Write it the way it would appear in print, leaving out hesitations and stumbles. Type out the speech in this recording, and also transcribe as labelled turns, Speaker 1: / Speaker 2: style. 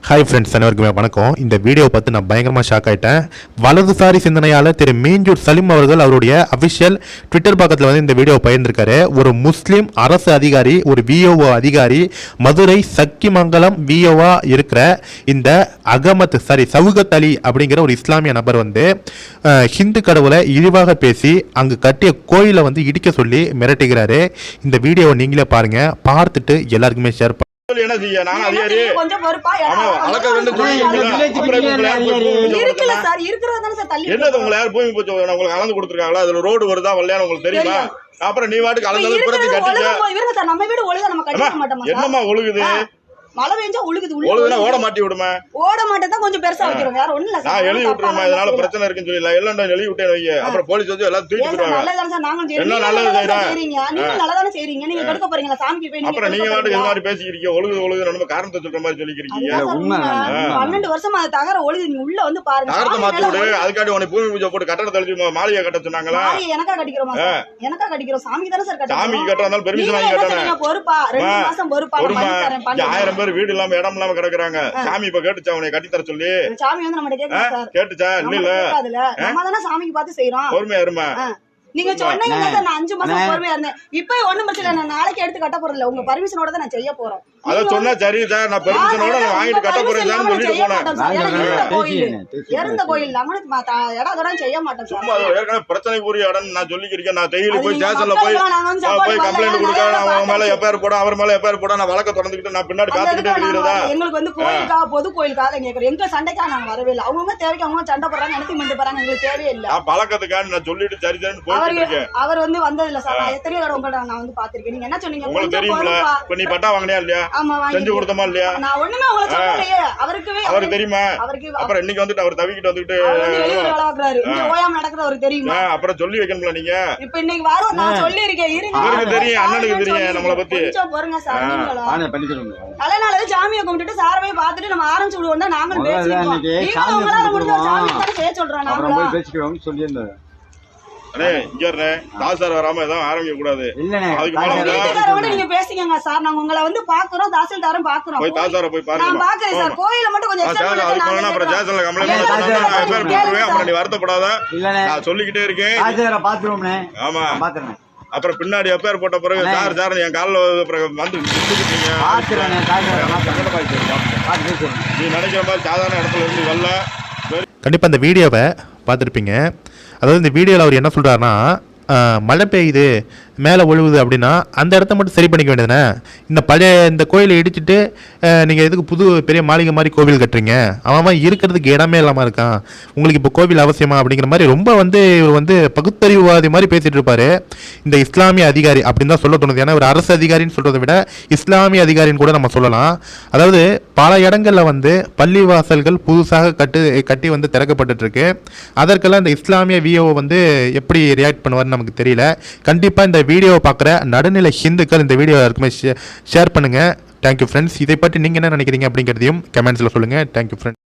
Speaker 1: Hi friends, அனைவருக்குமே வணக்கம். இந்த வீடியோ பார்த்து நான் பயங்கரமாக ஷாக் ஆகிட்டேன். வலதுசாரி சிந்தனையாளர் திரு மீஞ்சூர் சலீம் அவர்கள் அவருடைய அஃபிஷியல் ட்விட்டர் பக்கத்தில் வந்து இந்த வீடியோ பகிர்ந்திருக்காரு. ஒரு முஸ்லீம் அரசு அதிகாரி, ஒரு விஓஓ அதிகாரி, மதுரை சக்கிமங்கலம் விஓவா இருக்கிற இந்த சவுகத் அலி அப்படிங்கிற ஒரு இஸ்லாமிய நபர் வந்து ஹிந்து கடவுளை இழிவாக பேசி அங்கு கட்டிய கோயிலை வந்து இடிக்க சொல்லி மிரட்டுகிறாரு. இந்த வீடியோவை நீங்களே பாருங்க, பார்த்துட்டு எல்லாருக்குமே ஷேர் பண்ணுங்க.
Speaker 2: என்ன செய்ய நான் அதிகாரி
Speaker 3: கொஞ்சம் பொறுப்பா
Speaker 2: என்னது உங்களை யார் பூமி பூச்சி உங்களுக்கு அளந்து கொடுத்துருக்காங்களா? அதுல ரோடு வருதா வரலையான்னு உங்களுக்கு தெரியுமா? அப்புறம் நீ வாட்டுக்கு அளந்தாலும் புறத்தி கட்டிக்க.
Speaker 3: நம்ம வீடு ஒழுங்கா நம்ம கட்டிக்க மாட்டோமா?
Speaker 2: என்னம்மா ஒழுகுது?
Speaker 3: மழை பெஞ்சா ஒழுகுது.
Speaker 2: ஒழுகுனா ஓட மாட்டி விடுமா?
Speaker 3: ஓட மாட்டேன் தான் கொஞ்சம் பெருசா வைக்கிறோம். வேற ஒண்ணு இல்ல சார்.
Speaker 2: நான் எழுதி விட்டுறேன், இதனால பிரச்சனை இருக்குன்னு சொல்லி எல்லாம் எழுதி விட்டேன் வைங்க. அப்புறம் போலீஸ் வந்து எல்லாம் தூக்கி விடுவாங்க.
Speaker 3: நல்லதானே சார், நாங்க
Speaker 2: என்ன நல்லது
Speaker 3: செய்றீங்க? நீங்க நல்லதானே செய்றீங்க. நீங்க கடுக்க போறீங்களா சாமிக்கு போய்?
Speaker 2: அப்புறம் நீங்க வாட்டுக்கு இது மாதிரி பேசிக்கிறீங்க. ஒழுகு நம்ம காரணத்தை சொல்ற மாதிரி சொல்லிக்கிறீங்க.
Speaker 3: 12 வருஷமா அது தகர ஒழுகு. நீங்க உள்ள வந்து பாருங்க.
Speaker 2: தகரத்தை மாத்தி விடு. அதுக்காண்டி உனக்கு பூமி பூஜை போட்டு கட்டடத்தை எழுதி மாளிகை கட்ட சொன்னாங்களா?
Speaker 3: எனக்கா கட்டிக்கிறோமா சார்? எனக்கா கட்டிக்கிறோம். சாமிக்கு தானே சார் கட்டணும்.
Speaker 2: சாமிக்கு கட்டறதால பெர்மிஷன் வாங்கி கட்டணும்.
Speaker 3: பொறுப்பா 2 மாசம் பொறுப்பா பண்ணி
Speaker 2: 1000 பேர் வீடு இல்லாம இடம் இல்லாம கிடக்குறாங்க. சாமி இப்ப கேட்டுச்சா உன்னை கட்டி தர சொல்லி?
Speaker 3: சாமி வந்து நம்மட்ட கேக்குதா சார்?
Speaker 2: கேட்டுச்சா? இல்ல
Speaker 3: நம்ம தான சாமிக்கு பார்த்து செய்றோம்.
Speaker 2: பொறுமையா இருமா.
Speaker 3: நீங்க சொன்னீங்க சார், நான் 5 மாசம் பொறுமையா இருந்தேன். இப்போ ஒண்ணும் பிரச்சனை இல்ல. நான் நாளைக்கு எடுத்து கட்ட போறேன். உங்க பர்மிஷனோட தான் நான் செய்ய போறேன்.
Speaker 2: அத சொன்னா சரி சார், நான் பெர்மிஷனோட நான் வாங்கிட்டு கட்ட போறேன்னு சொல்லிட்டு போனேன்.
Speaker 3: இறந்த கோயில் நம்ம இடம் அதோட செய்ய மாட்டோம் சார்.
Speaker 2: சும்மா ஏற்கனவே பிரச்சனைக்குரிய இடம் நான் சொல்லிக்கிறேன். நான் டெய்லி போய் ஸ்டேஷன்ல போய் கம்ப்ளைண்ட் கொடுக்க, அவன் மேல எஃப்ஐஆர் போட, அவர் மேல எஃப்ஐஆர் போட, நான் வழக்க தொடர்ந்துக்கிட்டு நான் பின்னாடி பாத்துக்கிட்டே இருக்கிறதா?
Speaker 3: எங்களுக்கு வந்து கோயிலுக்கா பொது கோயிலுக்கா கேக்குறேன். எங்க சண்டைக்கா நாங்க வரவே இல்லை. அவங்க தேவைக்கு அவங்க சண்டை போடுறாங்க, எனக்கு மிண்டு போறாங்க. எங்களுக்கு தேவையே இல்லை.
Speaker 2: நான் பழக்கத்துக்கான நான் சொல்லிட்டு சரி சரின்னு போயிட்டு இருக்கேன்.
Speaker 3: அவர் வந்து வந்தது இல்ல சார். நான் எத்தனையோ தடவை உங்கள்ட்ட நான் வந்து பாத்திருக்கேன். நீங்க என்ன சொன்னீங்க
Speaker 2: உங்களுக்கு தெரியும்ல? இப்ப நீ பட்டா வாங்கினியா இல்லையா? செஞ்சு கொடுத்தமா இல்லையா?
Speaker 3: நான் ஒண்ணுமே உங்களுக்கு சொல்லலையே. அவருக்கு தெரியுமா?
Speaker 2: அப்புறம் இன்னைக்கு வந்துட்டு அவர் தவிக்கிட்டு வந்துட்டு
Speaker 3: இங்க ஓயாம நடக்குது அவருக்கு தெரியுமா?
Speaker 2: அப்புறம் சொல்லி வைக்கணும்ல நீங்க.
Speaker 3: இப்ப இன்னைக்கு வரோம், நான் சொல்லி இருக்கேன்.
Speaker 2: இவருக்கு தெரியும், அண்ணனுக்கு தெரியும் நம்மள பத்தி.
Speaker 3: கொஞ்சம் பொறுங்க சார். நீங்களும் தலைநாளே சாமியை கும்பிட்டுட்டு சாரவே பார்த்துட்டு நம்ம ஆரம்பிச்சு விடுவோம் தான் நாங்களும் பேசிக்கிறோம். நீங்க உங்களால முடிஞ்ச சாமி தான செய்ய சொல்றேன். நாம போய் பேசிக்கிறோம் சொல்லியிருந்தேன்.
Speaker 2: அண்ணே இங்க இருங்க, தாசார் வராம எதுவும் ஆரம்பிக்க கூடாது.
Speaker 3: நீங்க பேசிக்கங்க சார். நாங்க உங்களை வந்து பாக்குறோம், தாசில்தாரும் பாக்குறோம்.
Speaker 2: போய் தாசார போய் பாருங்க.
Speaker 3: நான் பாக்குறேன் சார். கோயில மட்டும் கொஞ்சம்
Speaker 2: அப்புறம் ஸ்டேஷன்ல கம்ப்ளைண்ட் பண்ணுவேன். அப்புறம் நீ வருத்தப்படாத, நான் சொல்லிக்கிட்டே இருக்கேன். ஆமா, அப்புறம் பின்னாடி எஃப்ஐஆர் போட்ட பிறகு சார் என் காலில் வந்து நீ நினைக்கிற மாதிரி சாதாரண இடத்துல இருந்து வரல.
Speaker 1: கண்டிப்பாக இந்த வீடியோவை பார்த்துருப்பீங்க. அதாவது இந்த வீடியோவில் அவர் என்ன சொல்கிறாருன்னா, மழை பெய்யுது மேலே ஒழுகுது அப்படின்னா அந்த இடத்த மட்டும் சரி பண்ணிக்க வேண்டியதுனே. இந்த கோயிலை இடிச்சுட்டு நீங்கள் எதுக்கு புது பெரிய மாளிகை மாதிரி கோவில் கட்டுறீங்க? அவன் இருக்கிறதுக்கு இடமே இல்லாமல் இருக்கான், உங்களுக்கு இப்போ கோவில் அவசியமா அப்படிங்கிற மாதிரி ரொம்ப இவர் வந்து பகுத்தறிவுவாதி மாதிரி பேசிகிட்டு இருப்பார். இந்த இஸ்லாமிய அதிகாரி அப்படின்னு தான் சொல்ல தோணுது. ஏன்னா ஒரு அரசு அதிகாரின்னு சொல்கிறத விட இஸ்லாமிய அதிகாரின்னு கூட நம்ம சொல்லலாம். அதாவது பல இடங்களில் பள்ளிவாசல்கள் புதுசாக கட்டி திறக்கப்பட்டுருக்கு. அதற்கெல்லாம் இந்த இஸ்லாமிய விஓ எப்படி ரியாக்ட் பண்ணுவார்னு நமக்கு தெரியல. கண்டிப்பாக இந்த வீடியோவை பார்க்குற நடுநிலை ஹிந்துக்கள் இந்த வீடியோ யாருக்குமே ஷேர் பண்ணுங்கள். Thank you friends. இதை பற்றி நீங்கள் என்ன நினைக்கிறீங்க அப்படிங்கிறதையும் கமெண்ட்ஸில் சொல்லுங்கள். Thank you friends.